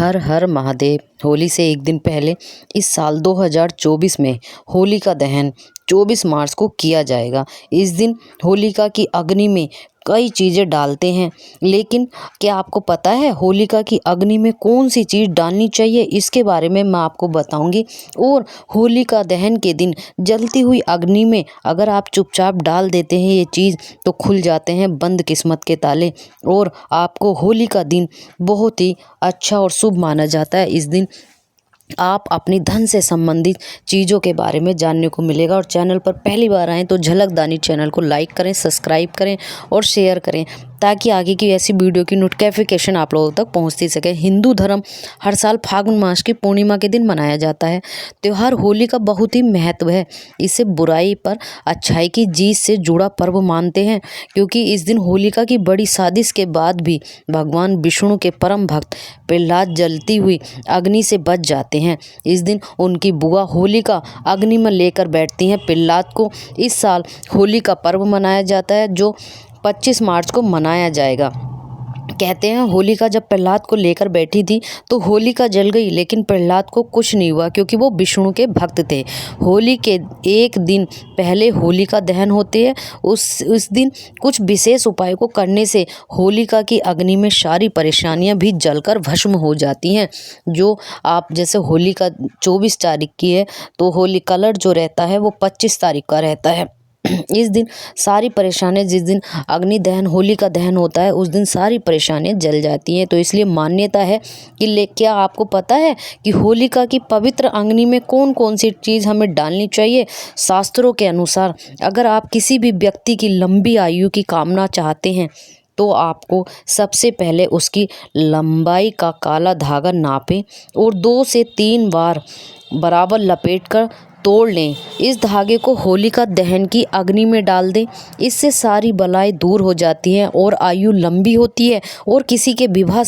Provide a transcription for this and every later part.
हर हर महादेव। होली से एक दिन पहले इस साल 2024 में होलिका दहन 24 मार्च को किया जाएगा। इस दिन होलिका की अग्नि में कई चीज़ें डालते हैं, लेकिन क्या आपको पता है होलिका की अग्नि में कौन सी चीज़ डालनी चाहिए? इसके बारे में मैं आपको बताऊंगी। और होलिका दहन के दिन जलती हुई अग्नि में अगर आप चुपचाप डाल देते हैं ये चीज़, तो खुल जाते हैं बंद किस्मत के ताले और आपको होली का दिन बहुत ही अच्छा और शुभ माना जाता है। इस दिन आप अपनी धन से संबंधित चीज़ों के बारे में जानने को मिलेगा। और चैनल पर पहली बार आएँ तो झलकदानी चैनल को लाइक करें, सब्सक्राइब करें और शेयर करें, ताकि आगे की ऐसी वीडियो की नोटिफिकेशन आप लोगों तक पहुंचती सके। हिंदू धर्म हर साल फागुन मास की पूर्णिमा के दिन मनाया जाता है। त्यौहार होली का बहुत ही महत्व है। इसे बुराई पर अच्छाई की जीत से जुड़ा पर्व मानते हैं, क्योंकि इस दिन होलिका की बड़ी साजिश के बाद भी भगवान विष्णु के परम भक्त प्रहलाद जलती हुई अग्नि से बच जाते हैं। इस दिन उनकी बुआ होलिका अग्नि में लेकर बैठती हैं प्रहलाद को। इस साल होली का पर्व मनाया जाता है, जो 25 मार्च को मनाया जाएगा। कहते हैं होलिका जब प्रहलाद को लेकर बैठी थी तो होलिका जल गई, लेकिन प्रहलाद को कुछ नहीं हुआ, क्योंकि वो विष्णु के भक्त थे। होली के एक दिन पहले होलिका दहन होते हैं। उस दिन कुछ विशेष उपाय को करने से होलिका की अग्नि में सारी परेशानियां भी जलकर भस्म हो जाती हैं। जो आप जैसे होलिका 24 तारीख की है, तो होली कलर जो रहता है वो 25 तारीख का रहता है। इस दिन सारी परेशानियां, जिस दिन अग्नि दहन होली का दहन होता है उस दिन सारी परेशानियां जल जाती हैं। तो इसलिए मान्यता है कि क्या आपको पता है कि होलिका की पवित्र अग्नि में कौन कौन सी चीज़ हमें डालनी चाहिए? शास्त्रों के अनुसार अगर आप किसी भी व्यक्ति की लंबी आयु की कामना चाहते हैं, तो आपको सबसे पहले उसकी लंबाई का काला धागा नापें और 2 से 3 बार बराबर लपेटकर तोड़ लें। इस धागे को होलिका दहन की अग्नि में डाल दें। इससे सारी बलाएं दूर हो जाती हैं और आयु लंबी होती है। और किसी के विवाह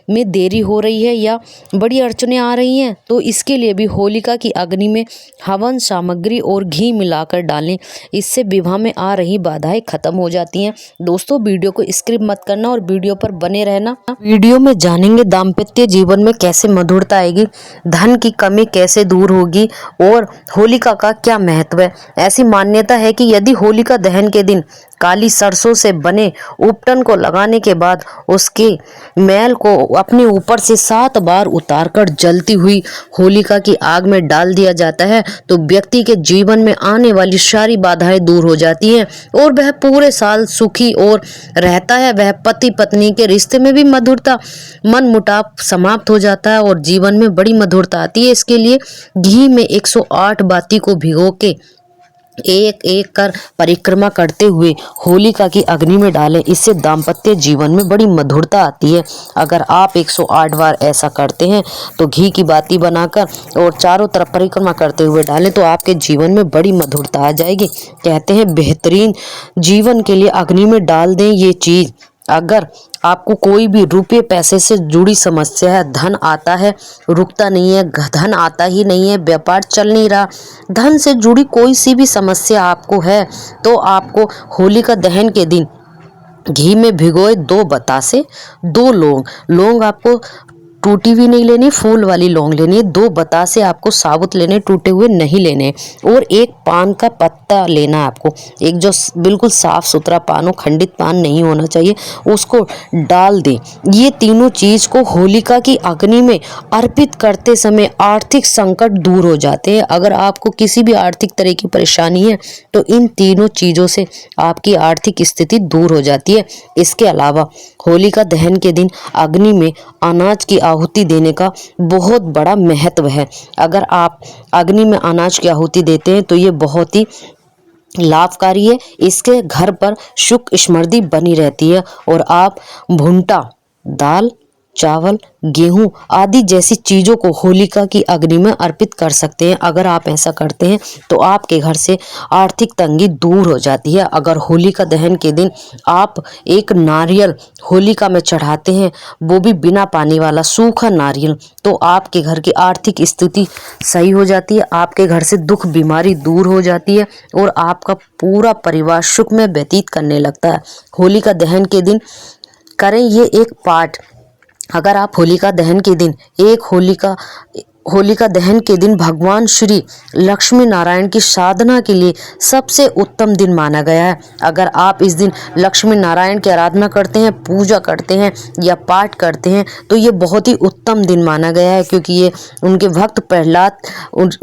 में देरी हो रही है या बड़ी अड़चनें आ रही हैं, तो इसके लिए भी होलिका की अग्नि में हवन सामग्री और घी मिलाकर डालें। इससे विवाह में आ रही बाधाएं खत्म हो जाती हैं। दोस्तों, वीडियो को स्किप मत करना और वीडियो पर बने रहना। वीडियो में जानेंगे दाम्पत्य जीवन में कैसे मधुरता आएगी, धन की कमी कैसे दूर होगी और होलिका का क्या महत्व है। ऐसी मान्यता है कि यदि होलिका दहन के दिन काली सरसों से बने उपटन को लगाने के बाद उसके मैल को अपने ऊपर से 7 बार उतारकर जलती हुई होलिका की आग में डाल दिया जाता है, तो व्यक्ति के जीवन में आने वाली सारी बाधाएं दूर हो जाती हैं और वह पूरे साल सुखी और रहता है। वह पति पत्नी के रिश्ते में भी मधुरता, मन मुटाव समाप्त हो जाता है और जीवन में बड़ी मधुरता आती है। इसके लिए घी में 108 बाती को भिगो के एक एक कर परिक्रमा करते हुए होलिका की अग्नि में डालें। इससे दाम्पत्य जीवन में बड़ी मधुरता आती है। अगर आप 108 बार ऐसा करते हैं तो घी की बाती बनाकर और चारों तरफ परिक्रमा करते हुए डालें, तो आपके जीवन में बड़ी मधुरता आ जाएगी। कहते हैं बेहतरीन जीवन के लिए अग्नि में डाल दें ये चीज़। अगर आपको कोई भी रुपये पैसे से जुड़ी समस्या है, धन आता है रुकता नहीं है, धन आता ही नहीं है, व्यापार चल नहीं रहा, धन से जुड़ी कोई सी भी समस्या आपको है, तो आपको होलिका दहन के दिन घी में भिगोए 2 बतासे, 2 लौंग आपको टूटी हुई नहीं लेनी, फूल वाली लौंग लेनी है। 2 बतासे आपको साबुत लेने, टूटे हुए नहीं लेने। और 1 पान का पत्ता लेना है आपको, एक जो बिल्कुल साफ सुथरा पान हो, खंडित पान नहीं होना चाहिए, उसको डाल दें। ये तीनों चीज़ को होलिका की अग्नि में अर्पित करते समय आर्थिक संकट दूर हो जाते हैं। अगर आपको किसी भी आर्थिक तरह की परेशानी है, तो इन तीनों चीज़ों से आपकी आर्थिक स्थिति दूर हो जाती है। इसके अलावा होलिका दहन के दिन अग्नि में अनाज की आहुति देने का बहुत बड़ा महत्व है। अगर आप अग्नि में अनाज की आहुति देते हैं तो ये बहुत ही लाभकारी है। इसके घर पर सुख समृद्धि बनी रहती है। और आप भुट्टा, दाल, चावल, गेहूं आदि जैसी चीज़ों को होलिका की अग्नि में अर्पित कर सकते हैं। अगर आप ऐसा करते हैं तो आपके घर से आर्थिक तंगी दूर हो जाती है। अगर होलिका दहन के दिन आप एक नारियल होलिका में चढ़ाते हैं, वो भी बिना पानी वाला सूखा नारियल, तो आपके घर की आर्थिक स्थिति सही हो जाती है। आपके घर से दुख बीमारी दूर हो जाती है और आपका पूरा परिवार सुख में व्यतीत करने लगता है। होलिका दहन के दिन करें ये एक पाठ अगर आप होलिका दहन के दिन होलिका दहन के दिन भगवान श्री लक्ष्मी नारायण की साधना के लिए सबसे उत्तम दिन माना गया है। अगर आप इस दिन लक्ष्मी नारायण की आराधना करते हैं, पूजा करते हैं या पाठ करते हैं तो ये बहुत ही उत्तम दिन माना गया है, क्योंकि ये उनके भक्त प्रहलाद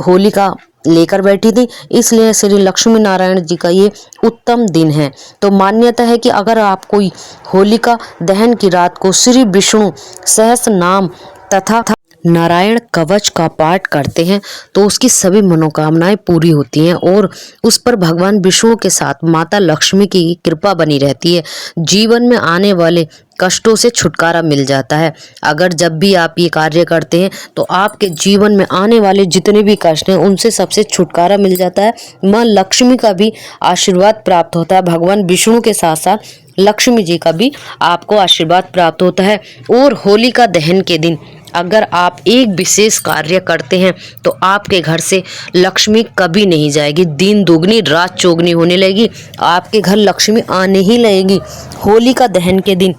होलिका लेकर बैठी थी, इसलिए श्री लक्ष्मी नारायण जी का ये उत्तम दिन है। तो मान्यता है कि अगर आप कोई होलिका दहन की रात को श्री विष्णु सहस्त्र नाम तथा नारायण कवच का पाठ करते हैं तो उसकी सभी मनोकामनाएं पूरी होती हैं और उस पर भगवान विष्णु के साथ माता लक्ष्मी की कृपा बनी रहती है। जीवन में आने वाले कष्टों से छुटकारा मिल जाता है। अगर जब भी आप ये कार्य करते हैं तो आपके जीवन में आने वाले जितने भी कष्ट हैं उनसे सबसे छुटकारा मिल जाता है। माँ लक्ष्मी का भी आशीर्वाद प्राप्त होता है। भगवान विष्णु के साथ साथ लक्ष्मी जी का भी आपको आशीर्वाद प्राप्त होता है। और होलिका दहन के दिन अगर आप एक विशेष कार्य करते हैं तो आपके घर से लक्ष्मी कभी नहीं जाएगी, दिन दुगनी रात चौगनी होने लगेगी, आपके घर लक्ष्मी आने ही लगेगी। होलिका दहन के दिन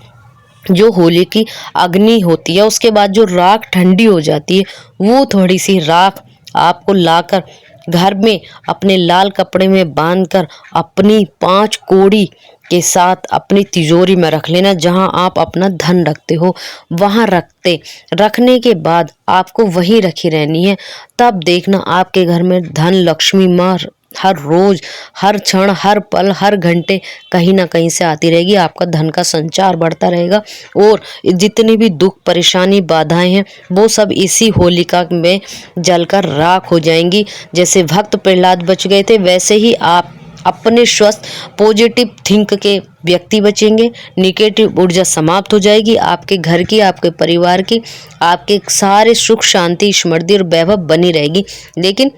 जो होली की अग्नि होती है उसके बाद जो राख ठंडी हो जाती है, वो थोड़ी सी राख आपको लाकर घर में अपने लाल कपड़े में बांधकर अपनी 5 कोड़ी के साथ अपनी तिजोरी में रख लेना। जहां आप अपना धन रखते हो वहां रखने के बाद आपको वही रखी रहनी है। तब देखना आपके घर में धन लक्ष्मी माँ हर रोज, हर क्षण, हर पल, हर घंटे कहीं ना कहीं से आती रहेगी। आपका धन का संचार बढ़ता रहेगा और जितनी भी दुख परेशानी बाधाएं हैं वो सब इसी होलिका में जलकर राख हो जाएंगी। जैसे भक्त प्रहलाद बच गए थे वैसे ही आप अपने स्वस्थ पॉजिटिव थिंक के व्यक्ति बचेंगे। निगेटिव ऊर्जा समाप्त हो जाएगी आपके घर की, आपके परिवार की, आपके सारे सुख शांति समृद्धि और वैभव बनी रहेगी। लेकिन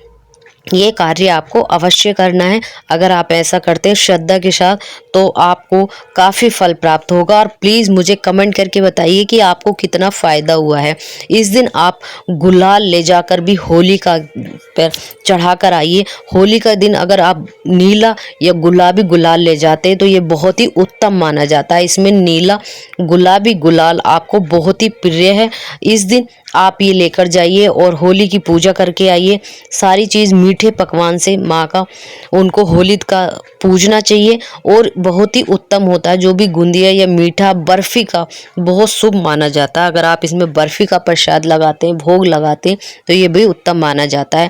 ये कार्य आपको अवश्य करना है। अगर आप ऐसा करते हैं श्रद्धा के साथ तो आपको काफ़ी फल प्राप्त होगा। और प्लीज़ मुझे कमेंट करके बताइए कि आपको कितना फ़ायदा हुआ है। इस दिन आप गुलाल ले जाकर भी होलिका पर चढ़ा कर आइए। होली का दिन अगर आप नीला या गुलाबी गुलाल ले जाते हैं तो ये बहुत ही उत्तम माना जाता है। इसमें नीला गुलाबी गुलाल आपको बहुत ही प्रिय है। इस दिन आप ये लेकर जाइए और होली की पूजा करके आइए। सारी चीज़ मीठे पकवान से माँ का उनको होली का पूजना चाहिए और बहुत ही उत्तम होता है। जो भी गुंदिया या मीठा बर्फ़ी का बहुत शुभ माना जाता है। अगर आप इसमें बर्फ़ी का प्रसाद लगाते हैं, भोग लगाते हैं तो ये भी उत्तम माना जाता है।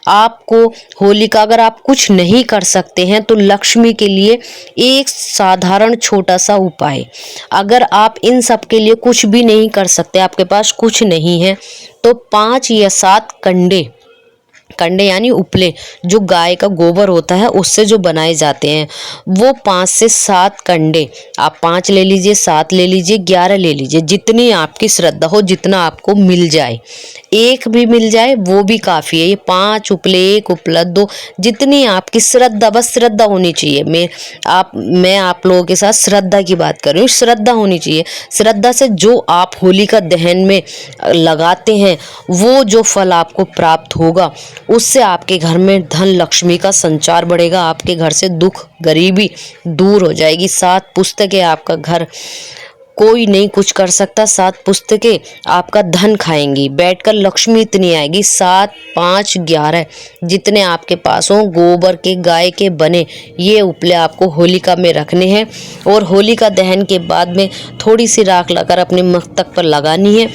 आपको होली का अगर आप कुछ नहीं कर सकते हैं तो लक्ष्मी के लिए एक साधारण छोटा सा उपाय, अगर आप इन सब के लिए कुछ भी नहीं कर सकते, आपके पास कुछ नहीं है तो 5 या 7 कंडे यानी उपले, जो गाय का गोबर होता है उससे जो बनाए जाते हैं, वो 5 से 7 कंडे, आप 5 ले लीजिए, 7 ले लीजिए, 11 ले लीजिए, जितनी आपकी श्रद्धा हो, जितना आपको मिल जाए। एक भी मिल जाए वो भी काफ़ी है। ये 5 उपले, 1 उपला, 2, जितनी आपकी श्रद्धा, बस श्रद्धा होनी चाहिए। मैं आप लोगों के साथ श्रद्धा की बात कर रही हूँ। श्रद्धा होनी चाहिए। श्रद्धा से जो आप होलिका दहन में लगाते हैं वो जो फल आपको प्राप्त होगा उससे आपके घर में धन लक्ष्मी का संचार बढ़ेगा। आपके घर से दुख गरीबी दूर हो जाएगी। 7 पुस्तकें आपका घर कोई नहीं कुछ कर सकता, 7 पुस्तकें आपका धन खाएंगी। बैठकर लक्ष्मी इतनी आएगी। 7, 5, 11 जितने आपके पास हो गोबर के, गाय के बने ये उपले आपको होलिका में रखने हैं और होलिका दहन के बाद में थोड़ी सी राख लाकर अपने मस्तक पर लगानी है।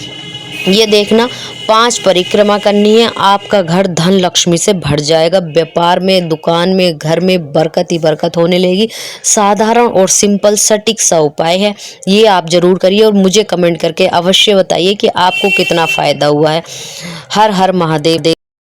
ये देखना 5 परिक्रमा करनी है। आपका घर धन लक्ष्मी से भर जाएगा। व्यापार में, दुकान में, घर में बरकत ही बरकत होने लगेगी। साधारण और सिंपल सटीक सा उपाय है, ये आप जरूर करिए और मुझे कमेंट करके अवश्य बताइए कि आपको कितना फ़ायदा हुआ है। हर हर महादेव।